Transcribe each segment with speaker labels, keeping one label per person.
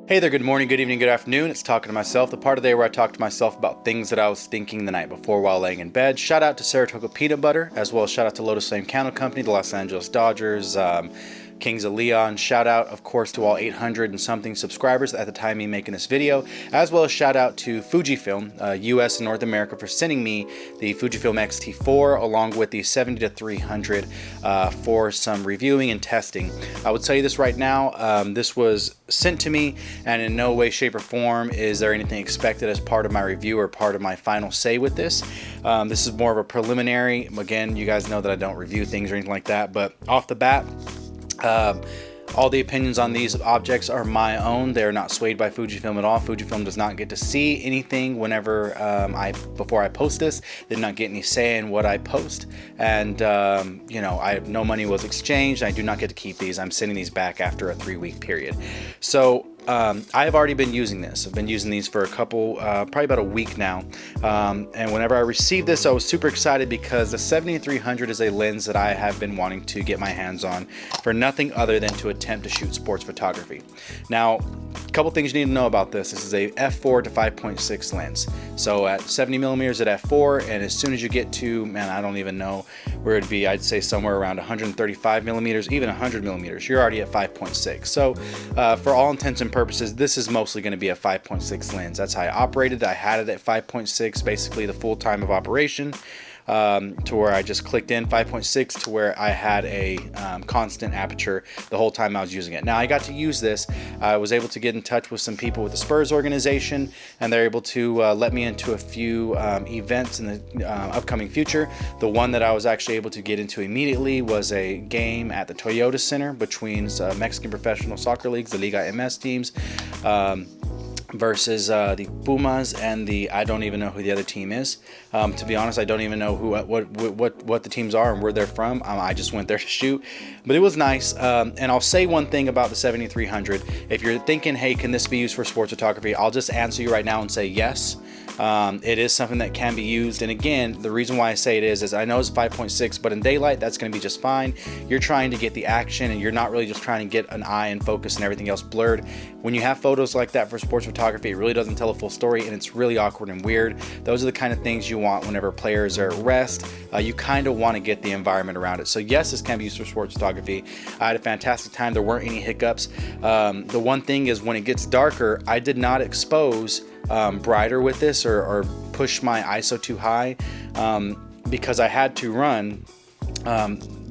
Speaker 1: Hey there, good morning, good evening, good afternoon. It's Talking to Myself, the part of the day where I talk to myself about things that I was thinking the night before while laying in bed. Shout out to Saratoga Peanut Butter, as well as shout out to Lotus Flame Candle Company, the Los Angeles Dodgers, Kings of Leon. Shout out, of course, to all 800 and something subscribers at the time of me making this video, as well as shout out to FUJIFILM, US and North America, for sending me the FUJIFILM X-T4 along with the 70-300 for some reviewing and testing. I would tell you this right now, this was sent to me, and in no way, shape, or form is there anything expected as part of my review or part of my final say with this. This is more of a preliminary. Again, you guys know that I don't review things or anything like that, but off the bat, all the opinions on these objects are my own. They are not swayed by Fujifilm at all. Fujifilm does not get to see anything whenever before I post this. They did not get any say in what I post, and you know, no money was exchanged. I do not get to keep these. I'm sending these back after a 3-week period. So I have already been using this. I've been using these for a couple, probably about a week now. And whenever I received this, I was super excited because the 70-300 is a lens that I have been wanting to get my hands on for nothing other than to attempt to shoot sports photography. Now, a couple things you need to know about this. This is a f4 to 5.6 lens. So at 70 millimeters at f4, and as soon as you get to, man, I don't even know where it'd be. I'd say somewhere around 135 millimeters, even 100 millimeters. You're already at 5.6. So for all intents and purposes, this is mostly going to be a 5.6 lens. That's how I operated. I had it at 5.6, basically the full time of operation. To where I just clicked in 5.6 to where I had a constant aperture the whole time I was using it. Now I got to use this. I was able to get in touch with some people with the Spurs organization, and they're able to let me into a few events in the upcoming future. The one that I was actually able to get into immediately was a game at the Toyota Center between Mexican professional soccer leagues, the Liga MS teams, versus the Pumas and the, I don't even know who the other team is. To be honest, I don't even know what the teams are and where they're from. I just went there to shoot, but it was nice. And I'll say one thing about the 70-300. If you're thinking, hey, can this be used for sports photography? I'll just answer you right now and say yes. It is something that can be used, and again, the reason why I say it is I know it's 5.6, but in daylight that's going to be just fine. You're trying to get the action, and you're not really just trying to get an eye and focus and everything else blurred. When you have photos like that for sports photography, it really doesn't tell a full story, and it's really awkward and weird. Those are the kind of things you want whenever players are at rest. You kind of want to get the environment around it. So yes, this can be used for sports photography. I had a fantastic time. There weren't any hiccups. The one thing is, when it gets darker, I did not expose brighter with this or push my ISO too high, because I had to run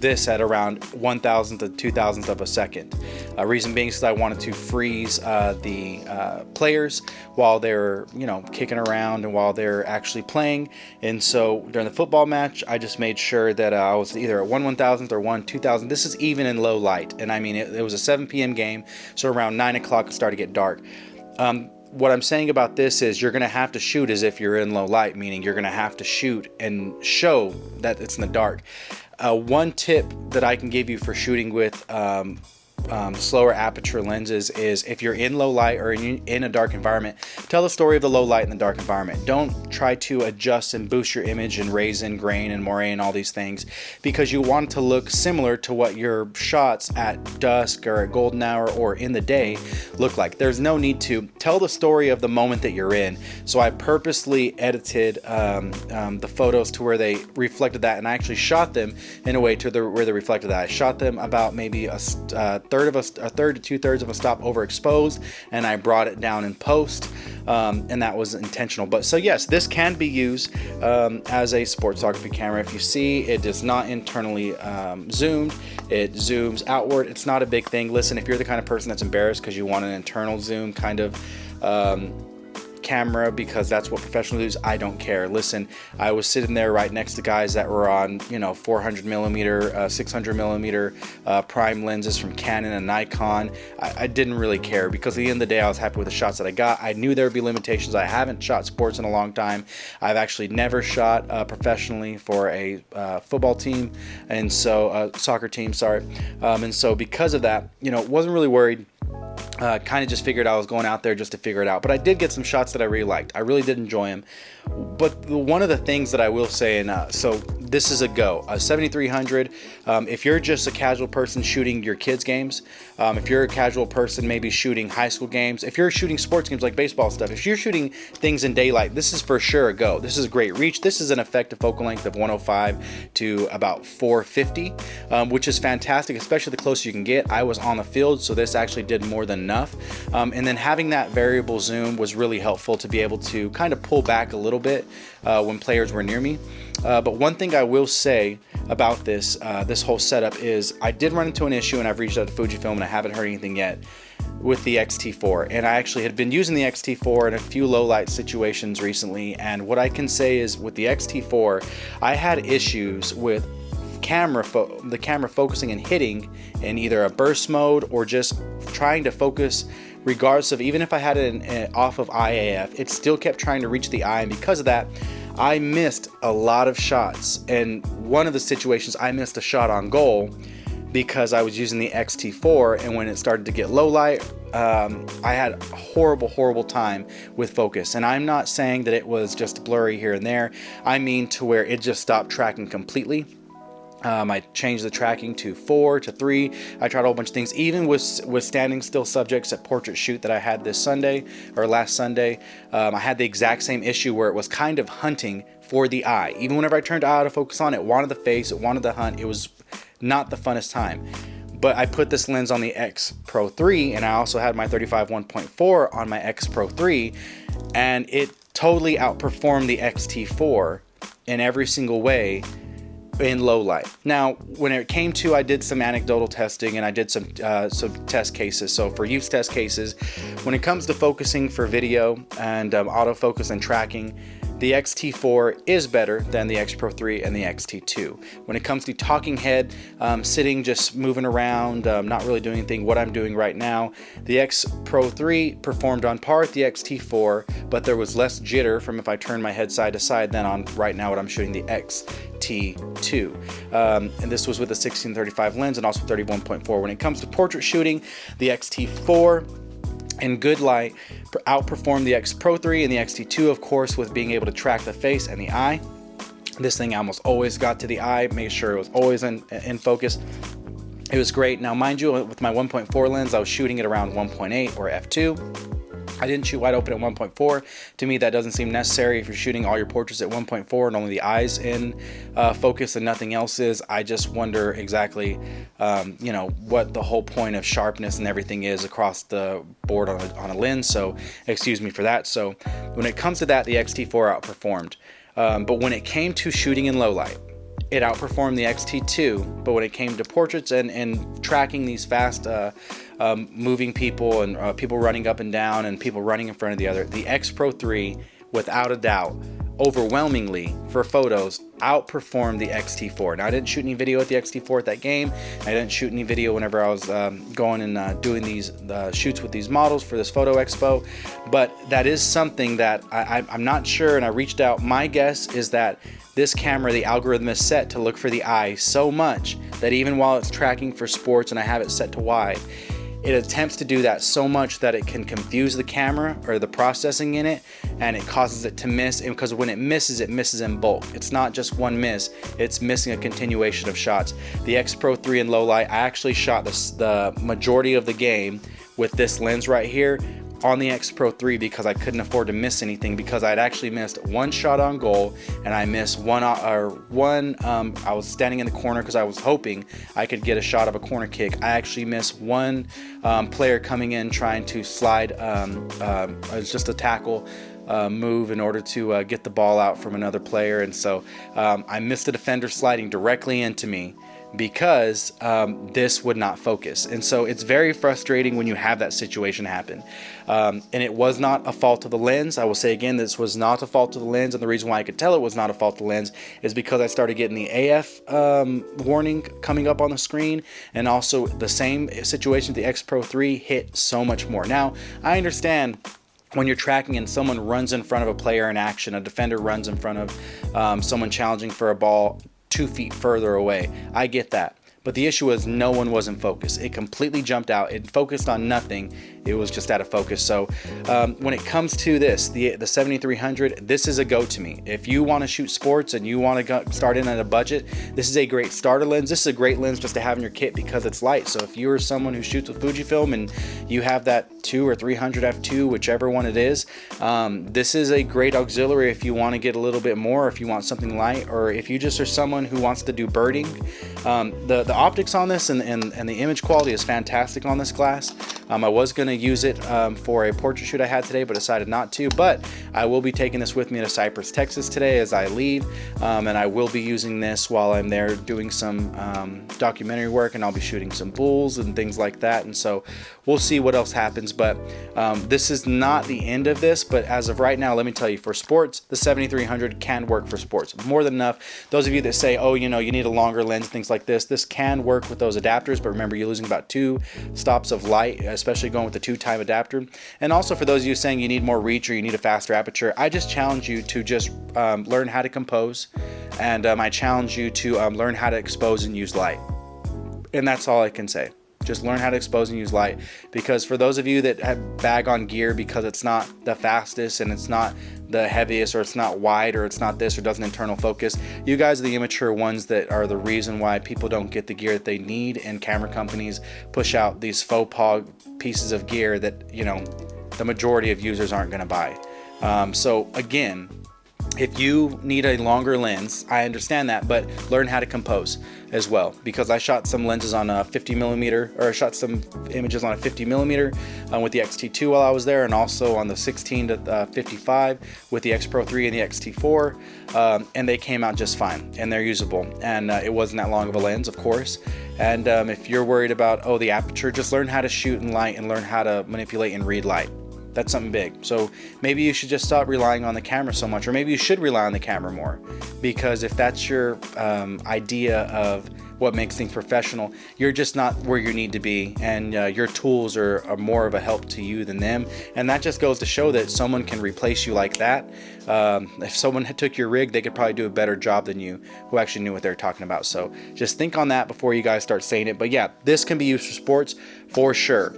Speaker 1: this at around 1,000 to 2,000th of a second. Reason being is I wanted to freeze the players while they're, you know, kicking around and while they're actually playing. And so during the football match, I just made sure that I was either at 1/1000th or 1/2000. This is even in low light, and I mean it was a 7 p.m. game, so around 9 o'clock it started to get dark. What I'm saying about this is you're going to have to shoot as if you're in low light, meaning you're going to have to shoot and show that it's in the dark. One tip that I can give you for shooting with slower aperture lenses is, if you're in low light or in a dark environment, tell the story of the low light in the dark environment. Don't try to adjust and boost your image and raise in grain and moire and all these things, because you want it to look similar to what your shots at dusk or at golden hour or in the day look like. There's no need to tell the story of the moment that you're in. So I purposely edited the photos to where they reflected that, and I actually shot them in a way to where they reflected that. I shot them about maybe a third to 2/3 of a stop overexposed, and I brought it down in post, and that was intentional. But so yes, this can be used as a sports photography camera. If you see, it is not internally zoomed, it zooms outward. It's not a big thing. Listen, if you're the kind of person that's embarrassed because you want an internal zoom kind of camera because that's what professionals use, I don't care. Listen, I was sitting there right next to guys that were on, you know, 400 millimeter, 600 millimeter prime lenses from Canon and Nikon. I didn't really care, because at the end of the day I was happy with the shots that I got. I knew there would be limitations. I haven't shot sports in a long time. I've actually never shot professionally for a football team, and so soccer team, sorry. And so because of that, you know, wasn't really worried. Kind of just figured I was going out there just to figure it out. But I did get some shots that I really liked. I really did enjoy them. But one of the things that I will say, and so this is a go. 7300. If you're just a casual person shooting your kids games, if you're a casual person maybe shooting high school games, if you're shooting sports games like baseball stuff, if you're shooting things in daylight, this is for sure a go. This is great reach. This is an effective focal length of 105 to about 450, which is fantastic, especially the closer you can get. I was on the field, so this actually did more than enough. And then having that variable zoom was really helpful to be able to kind of pull back a little bit when players were near me. But one thing I will say about this whole setup is I did run into an issue, and I've reached out to Fujifilm and I haven't heard anything yet with the X-T4. And I actually had been using the X-T4 in a few low light situations recently, and what I can say is with the X-T4 I had issues with the camera focusing and hitting in either a burst mode or just trying to focus regardless of, even if I had it off of IAF, it still kept trying to reach the eye, and because of that I missed a lot of shots. And one of the situations I missed a shot on goal because I was using the X-T4, and when it started to get low light, I had a horrible time with focus. And I'm not saying that it was just blurry here and there, I mean to where it just stopped tracking completely. I changed the tracking to 4 to 3. I tried a whole bunch of things, even with standing still subjects at portrait shoot that I had this Sunday or last Sunday. I had the exact same issue where it was kind of hunting for the eye. Even whenever I turned out of focus on it, wanted the face, it wanted the hunt. It was not the funnest time. But I put this lens on the X Pro 3, and I also had my 35 1.4 on my X Pro 3, and it totally outperformed the X-T4 in every single way in low light. Now, when it came to, I did some anecdotal testing and I did some test cases. So for use test cases, when it comes to focusing for video and autofocus and tracking, the X-T4 is better than the X Pro 3 and the X-T2. When it comes to talking head, sitting, just moving around, not really doing anything, what I'm doing right now, the X Pro 3 performed on par with the X-T4, but there was less jitter from if I turn my head side to side than on right now what I'm shooting the X-T2. And this was with a 16-35 lens and also 31.4. When it comes to portrait shooting, the X-T4 in good light outperformed the X Pro 3 and the X-T2, of course, with being able to track the face and the eye. This thing almost always got to the eye, made sure it was always in focus. It was great. Now, mind you, with my 1.4 lens, I was shooting at around 1.8 or f2. I didn't shoot wide open at 1.4. To me, that doesn't seem necessary if you're shooting all your portraits at 1.4 and only the eyes in focus and nothing else is. I just wonder exactly, what the whole point of sharpness and everything is across the board on a lens. So, excuse me for that. So, when it comes to that, the X-T4 outperformed. But when it came to shooting in low light, it outperformed the X-T2, but when it came to portraits and tracking these fast moving people and people running up and down and people running in front of the other, the X Pro 3, without a doubt, overwhelmingly for photos, outperformed the X-T4. Now, I didn't shoot any video with the X-T4 at that game. I didn't shoot any video whenever I was going and doing these shoots with these models for this photo expo, but that is something that I'm not sure, and I reached out. My guess is that this camera, the algorithm is set to look for the eye so much that even while it's tracking for sports and I have it set to wide, it attempts to do that so much that it can confuse the camera or the processing in it, and it causes it to miss. And because when it misses in bulk. It's not just one miss, it's missing a continuation of shots. The X Pro 3 in low light, I actually shot the majority of the game with this lens right here on the X Pro 3 because I couldn't afford to miss anything, because I'd actually missed one shot on goal and I missed I was standing in the corner because I was hoping I could get a shot of a corner kick. I actually missed one player coming in trying to slide, it was just a tackle move in order to get the ball out from another player, and so I missed a defender sliding directly into me because this would not focus. And so it's very frustrating when you have that situation happen. And it was not a fault of the lens. I will say again, this was not a fault of the lens, and the reason why I could tell it was not a fault of the lens is because I started getting the AF warning coming up on the screen, and also the same situation with the X Pro 3 hit so much more. Now, I understand when you're tracking and someone runs in front of a player in action, a defender runs in front of someone challenging for a ball 2 feet further away. I get that. But the issue was no one was in focus. It completely jumped out. It focused on nothing. It was just out of focus. So when it comes to this, the 7300, this is a go to me. If you want to shoot sports and you want to start in at a budget, this is a great starter lens. This is a great lens just to have in your kit because it's light. So if you're someone who shoots with Fujifilm and you have that 2 or 300 f2, whichever one it is, this is a great auxiliary if you want to get a little bit more, if you want something light, or if you just are someone who wants to do birding. The optics on this and the image quality is fantastic on this glass. I was going to use it for a portrait shoot I had today, but decided not to. But I will be taking this with me to Cypress, Texas today as I leave, and I will be using this while I'm there doing some documentary work, and I'll be shooting some bulls and things like that. And so we'll see what else happens. But this is not the end of this. But as of right now, let me tell you, for sports, the 7300 can work for sports more than enough. Those of you that say, oh, you know, you need a longer lens, things like this can work with those adapters. But remember, you're losing about 2 stops of light, especially going with the 2-time adapter. And also for those of you saying you need more reach or you need a faster aperture, I just challenge you to just learn how to compose, and I challenge you to learn how to expose and use light. And that's all I can say. Just learn how to expose and use light, because for those of you that have bag on gear because it's not the fastest and it's not the heaviest or it's not wide or it's not this or doesn't internal focus, you guys are the immature ones that are the reason why people don't get the gear that they need, and camera companies push out these faux pas pieces of gear that, you know, the majority of users aren't going to buy. So again, if you need a longer lens, I understand that, but learn how to compose as well, because I shot some lenses on a 50mm, or I shot some images on a 50mm with the X-T2 while I was there, and also on the 16 to 55 with the X Pro 3 and the X-T4, and they came out just fine, and they're usable, and it wasn't that long of a lens, of course. And if you're worried about, oh, the aperture, just learn how to shoot in light and learn how to manipulate and read light. That's something big. So maybe you should just stop relying on the camera so much, or maybe you should rely on the camera more, because if that's your idea of what makes things professional, you're just not where you need to be, and your tools are more of a help to you than them. And that just goes to show that someone can replace you like that. If someone took your rig, they could probably do a better job than you, who actually knew what they were talking about. So just think on that before you guys start saying it. But yeah, this can be used for sports for sure.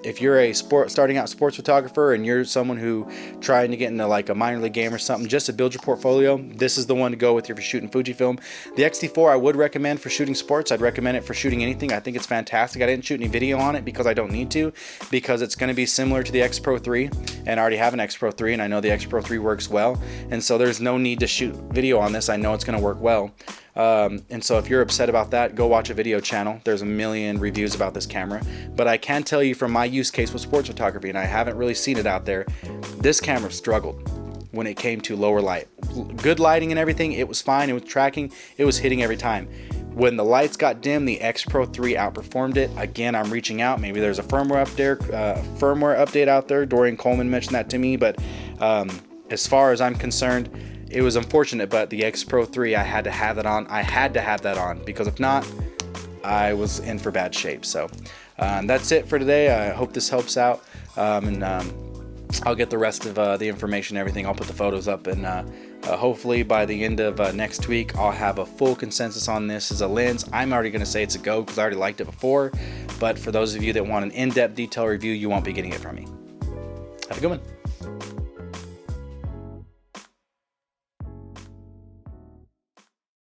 Speaker 1: If you're a starting out sports photographer and you're someone who trying to get into like a minor league game or something just to build your portfolio, this is the one to go with if you're shooting Fujifilm. The X-T4 I would recommend for shooting sports. I'd recommend it for shooting anything. I think it's fantastic. I didn't shoot any video on it because I don't need to, because it's going to be similar to the X Pro 3, and I already have an X Pro 3, and I know the X Pro 3 works well, and so there's no need to shoot video on this. I know it's going to work well. And so if you're upset about that, go watch a video channel. There's a million reviews about this camera. But I can tell you from my use case with sports photography, and I haven't really seen it out there, this camera struggled when it came to lower light. Good lighting and everything, it was fine. It was tracking. It was hitting every time. When the lights got dim, the X Pro 3 outperformed it. Again, I'm reaching out. Maybe there's a firmware update out there. Dorian Coleman mentioned that to me. But as far as I'm concerned, it was unfortunate, but the X Pro 3, I had to have that on. I had to have that on, because if not, I was in for bad shape. So that's it for today. I hope this helps out, and I'll get the rest of the information, everything. I'll put the photos up, and hopefully by the end of next week, I'll have a full consensus on this as a lens. I'm already going to say it's a go because I already liked it before, but for those of you that want an in-depth detail review, you won't be getting it from me. Have a good one.